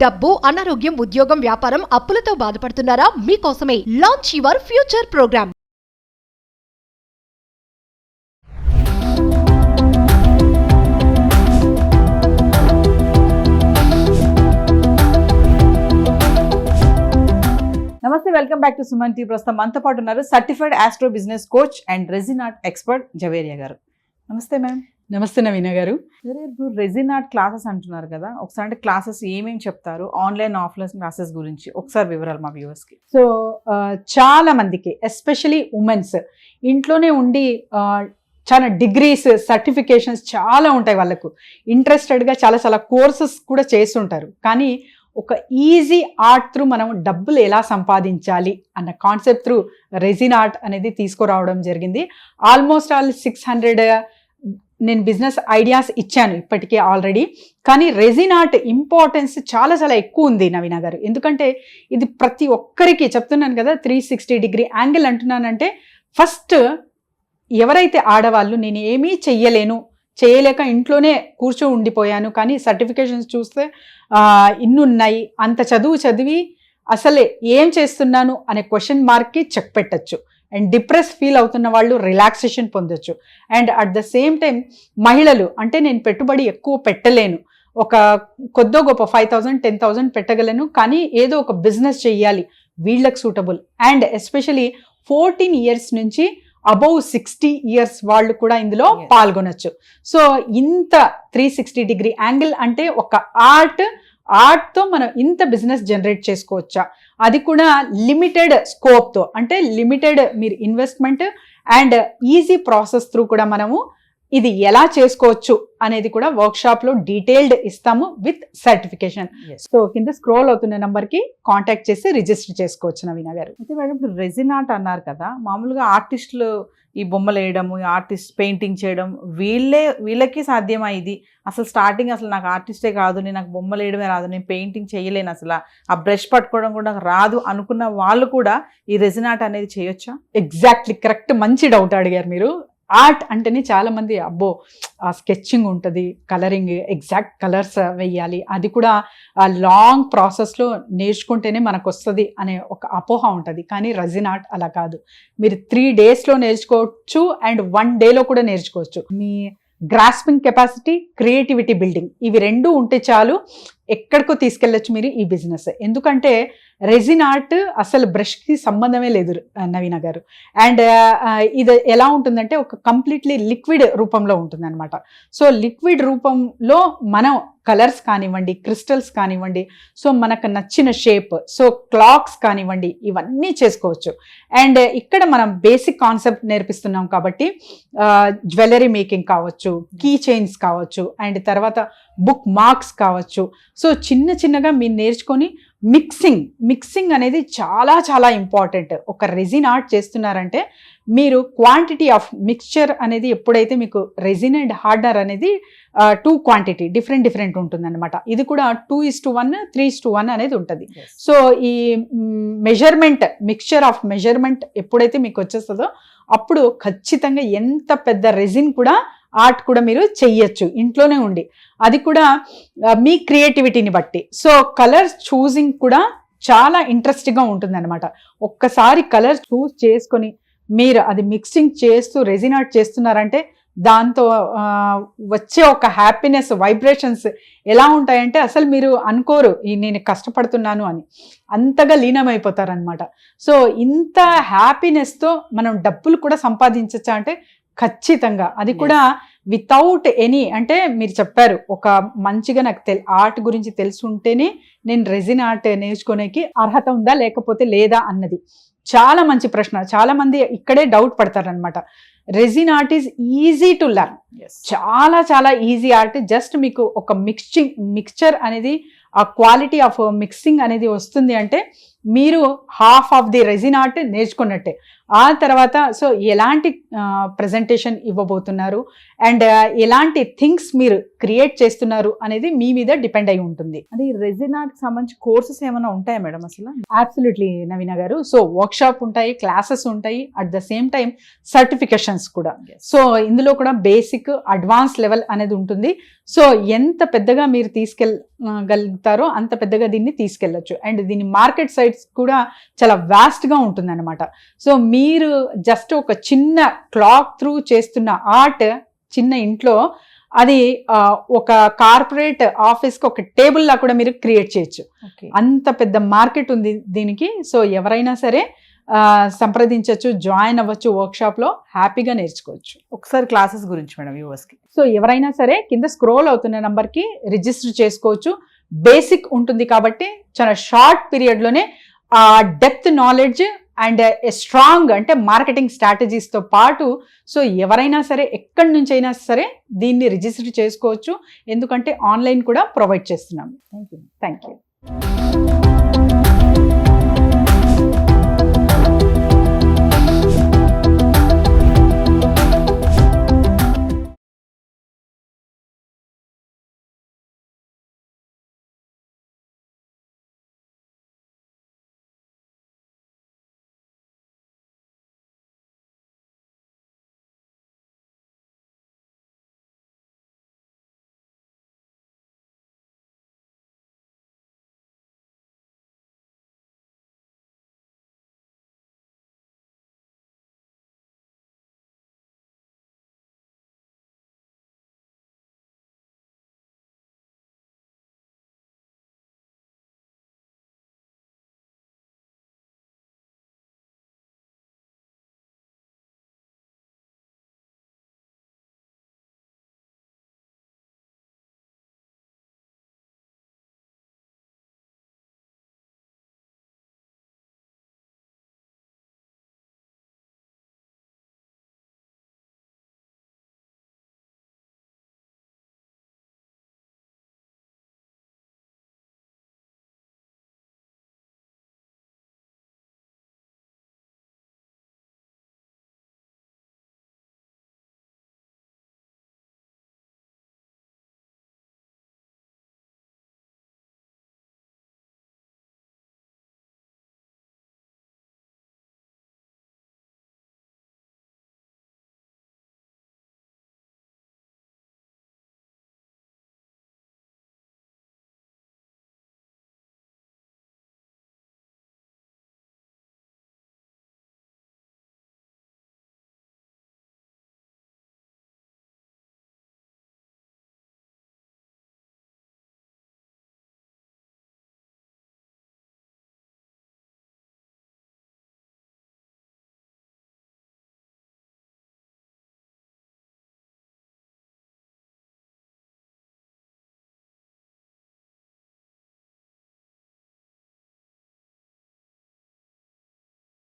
డబ్బు, అనారోగ్యం, ఉద్యోగం, వ్యాపారం, అప్పులతో బాధపడుతున్నారా? మీకోసమే లాంచ్ యువర్ ఫ్యూచర్ ప్రోగ్రామ్. నమస్తే, welcome back to Suman T. ప్రస్తుతం మనతో పాటు ఉన్నారు certified astro business coach and resin art expert Javeria గారు. నమస్తే మ్యామ్. నమస్తే నవీన గారు. ఇప్పుడు రెజిన్ ఆర్ట్ క్లాసెస్ అంటున్నారు కదా, ఒకసారి అంటే క్లాసెస్ ఏమేమి చెప్తారు, ఆన్లైన్ ఆఫ్లైన్ క్లాసెస్ గురించి ఒకసారి వివరాలు మా వ్యూవర్స్కి. సో చాలా మందికి ఎస్పెషలీ ఉమెన్స్ ఇంట్లోనే ఉండి చాలా డిగ్రీస్, సర్టిఫికేషన్స్ చాలా ఉంటాయి, వాళ్ళకు ఇంట్రెస్టెడ్గా చాలా చాలా కోర్సెస్ కూడా చేస్తుంటారు. కానీ ఒక ఈజీ ఆర్ట్ త్రూ మనం డబ్బులు ఎలా సంపాదించాలి అన్న కాన్సెప్ట్ త్రూ రెజిన్ ఆర్ట్ అనేది తీసుకురావడం జరిగింది. ఆల్మోస్ట్ ఆల్ 600 నేను బిజినెస్ ఐడియాస్ ఇచ్చాను ఇప్పటికే ఆల్రెడీ. కానీ రెజిన్ ఆర్ట్ ఇంపార్టెన్స్ చాలా చాలా ఎక్కువ ఉంది నవీన గారు. ఎందుకంటే ఇది ప్రతి ఒక్కరికి చెప్తున్నాను కదా, 360 డిగ్రీ యాంగిల్ అంటున్నానంటే, ఫస్ట్ ఎవరైతే ఆడవాళ్ళు నేను ఏమీ చేయలేక ఇంట్లోనే కూర్చో ఉండిపోయాను, కానీ సర్టిఫికేషన్స్ చూస్తే ఇన్ని ఉన్నాయి, అంత చదివి అసలే ఏం చేస్తున్నాను అనే క్వశ్చన్ మార్క్కి చెక్ పెట్టచ్చు. అండ్ డిప్రెస్ ఫీల్ అవుతున్న వాళ్ళు రిలాక్సేషన్ పొందొచ్చు. And at the same time మహిళలు అంటే నేను పెట్టుబడి ఎక్కువ పెట్టలేను, ఒక కొద్దో గొప్ప 5,000 10,000 పెట్టగలను, కానీ ఏదో ఒక బిజినెస్ చెయ్యాలి, వీళ్ళకి సూటబుల్. అండ్ ఎస్పెషలీ 14 ఇయర్స్ నుంచి అబౌవ్ 60 ఇయర్స్ వాళ్ళు కూడా ఇందులో పాల్గొనొచ్చు. సో ఇంత 360 డిగ్రీ యాంగిల్ అంటే ఒక ఆర్ట్తో మనం ఇంత బిజినెస్ జనరేట్ చేసుకోవచ్చా, అది కూడా లిమిటెడ్ స్కోప్తో, అంటే లిమిటెడ్ మీరు investment and easy process through కూడా మనము ఇది ఎలా చేసుకోవచ్చు అనేది కూడా వర్క్షాప్లో డీటెయిల్డ్ ఇస్తాము విత్ సర్టిఫికేషన్. సో కింద స్క్రోల్ అవుతున్న నెంబర్కి కాంటాక్ట్ చేసి రిజిస్టర్ చేసుకోవచ్చు నవీన గారు. అయితే మేడం, ఇప్పుడు రెజిన్ ఆర్ట్ అన్నారు కదా, మామూలుగా ఆర్టిస్టులు ఈ బొమ్మలు వేయడము, ఆర్టిస్ట్ పెయింటింగ్ చేయడం వీళ్ళకి సాధ్యమా ఇది? అసలు స్టార్టింగ్ అసలు నాకు ఆర్టిస్టే కాదు, నాకు బొమ్మలు వేయడమే రాదు, నేను పెయింటింగ్ చేయలేను, అసలు ఆ బ్రష్ పట్టుకోవడం కూడా నాకు రాదు అనుకున్న వాళ్ళు కూడా ఈ రెజిన్ ఆర్ట్ అనేది చేయొచ్చా? ఎగ్జాక్ట్లీ కరెక్ట్, మంచి డౌట్ అడిగారు మీరు. ఆర్ట్ అంటేనే చాలా మంది అబ్బో స్కెచ్చింగ్ ఉంటుంది, కలరింగ్, ఎగ్జాక్ట్ కలర్స్ వేయాలి, అది కూడా లాంగ్ ప్రాసెస్లో నేర్చుకుంటేనే మనకు వస్తుంది అనే ఒక అపోహ ఉంటుంది. కానీ రెజిన్ ఆర్ట్ అలా కాదు, మీరు 3 డేస్లో నేర్చుకోవచ్చు అండ్ 1 డేలో కూడా నేర్చుకోవచ్చు. మీ గ్రాస్పింగ్ కెపాసిటీ, క్రియేటివిటీ బిల్డింగ్, ఇవి 2 ఉంటే చాలు, ఎక్కడికో తీసుకెళ్ళచ్చు మీరు ఈ బిజినెస్. ఎందుకంటే రెజిన్ ఆర్ట్ అసలు బ్రష్కి సంబంధమే లేదు నవీన గారు. అండ్ ఇది ఎలా ఉంటుందంటే ఒక కంప్లీట్లీ లిక్విడ్ రూపంలో ఉంటుంది అనమాట. సో లిక్విడ్ రూపంలో మనం కలర్స్ కానివ్వండి, క్రిస్టల్స్ కానివ్వండి, సో మనకు నచ్చిన షేప్, సో క్లాక్స్ కానివ్వండి, ఇవన్నీ చేసుకోవచ్చు. అండ్ ఇక్కడ మనం బేసిక్ కాన్సెప్ట్ నేర్పిస్తున్నాం కాబట్టి జ్యువెలరీ మేకింగ్ కావచ్చు, కీ చైన్స్ కావచ్చు, అండ్ తర్వాత బుక్ మార్క్స్ కావచ్చు. సో చిన్నగా మీరు నేర్చుకొని మిక్సింగ్ అనేది చాలా చాలా ఇంపార్టెంట్. ఒక రెజిన్ ఆర్ట్ చేస్తున్నారంటే మీరు క్వాంటిటీ ఆఫ్ మిక్స్చర్ అనేది ఎప్పుడైతే మీకు రెజిన్ అండ్ హార్డనర్ అనేది 2 క్వాంటిటీ డిఫరెంట్ ఉంటుందన్నమాట. ఇది కూడా 2:1 3:1 అనేది ఉంటుంది. సో ఈ మెజర్మెంట్, మిక్స్చర్ ఆఫ్ మెజర్మెంట్ ఎప్పుడైతే మీకు వచ్చేస్తుందో అప్పుడు ఖచ్చితంగా ఎంత పెద్ద రెజిన్ కూడా ఆర్ట్ కూడా మీరు చెయ్యొచ్చు ఇంట్లోనే ఉండి, అది కూడా మీ క్రియేటివిటీని బట్టి. సో కలర్స్ చూసింగ్ కూడా చాలా ఇంట్రెస్టింగ్గా ఉంటుంది అనమాట. ఒక్కసారి కలర్స్ చూస్ చేసుకొని మీరు అది మిక్సింగ్ చేస్తూ రెజిన్ ఆర్ట్ చేస్తున్నారంటే దాంతో వచ్చే ఒక హ్యాపీనెస్, వైబ్రేషన్స్ ఎలా ఉంటాయంటే అసలు మీరు అనుకోరు నేను కష్టపడుతున్నాను అని, అంతగా లీనమైపోతారనమాట. సో ఇంత హ్యాపీనెస్తో మనం డబ్బులు కూడా సంపాదించచ్చా అంటే ఖచ్చితంగా, అది కూడా వితౌట్ ఎనీ, అంటే మీరు చెప్పారు ఒక మంచిగా నాకు ఆర్ట్ గురించి తెలుసుంటేనే నేను రెజిన్ ఆర్ట్ నేర్చుకోనేకి అర్హత ఉందా లేకపోతే లేదా అన్నది చాలా మంచి ప్రశ్న. చాలా మంది ఇక్కడే డౌట్ పడతారనమాట. Resin art is easy to learn, చాలా చాలా ఈజీ ఆర్ట్. జస్ట్ మీకు ఒక మిక్స్చర్ అనేది, ఆ క్వాలిటీ ఆఫ్ మిక్సింగ్ అనేది వస్తుంది అంటే మీరు half of the resin art నేర్చుకున్నట్టే. ఆ తర్వాత సో ఎలాంటి ప్రజెంటేషన్ ఇవ్వబోతున్నారు అండ్ ఎలాంటి థింగ్స్ మీరు క్రియేట్ చేస్తున్నారు అనేది మీ మీద డిపెండ్ అయి ఉంటుంది. అది రెజిన్ ఆర్ట్ కి సంబంధించి కోర్సెస్ ఏమైనా ఉంటాయా మేడం అసలు? అబ్సల్యూట్లీ నవీన గారు. సో వర్క్షాప్ ఉంటాయి, క్లాసెస్ ఉంటాయి, at the same time certifications కూడా. సో ఇందులో కూడా బేసిక్ అడ్వాన్స్ లెవెల్ అనేది ఉంటుంది. సో ఎంత పెద్దగా మీరు తీసుకెళ్ళగలుగుతారో అంత పెద్దగా దీన్ని తీసుకెళ్ళచ్చు. అండ్ దీని మార్కెట్ సైడ్స్ కూడా చాలా వాస్ట్గా ఉంటుంది అనమాట. సో మీరు జస్ట్ ఒక చిన్న క్లాక్ త్రూ చేస్తున్న ఆర్ట్ చిన్న ఇంట్లో అది ఒక కార్పొరేట్ ఆఫీస్కి ఒక టేబుల్ లా కూడా మీరు క్రియేట్ చేయొచ్చు. అంత పెద్ద మార్కెట్ ఉంది దీనికి. సో ఎవరైనా సరే సంప్రదించవచ్చు, జాయిన్ అవ్వచ్చు, వర్క్షాప్లో హ్యాపీగా నేర్చుకోవచ్చు. ఒకసారి క్లాసెస్ గురించి మేడం వ్యూవర్స్కి. సో ఎవరైనా సరే కింద స్క్రోల్ అవుతున్న నెంబర్కి రిజిస్టర్ చేసుకోవచ్చు. బేసిక్ ఉంటుంది కాబట్టి చాలా షార్ట్ పీరియడ్లోనే ఆ డెప్త్ నాలెడ్జ్ అండ్ స్ట్రాంగ్ అంటే మార్కెటింగ్ స్ట్రాటజీస్తో పాటు సో ఎవరైనా సరే ఎక్కడి నుంచి అయినా సరే దీన్ని రిజిస్టర్ చేసుకోవచ్చు. ఎందుకంటే ఆన్లైన్ కూడా ప్రొవైడ్ చేస్తున్నాము. Thank you.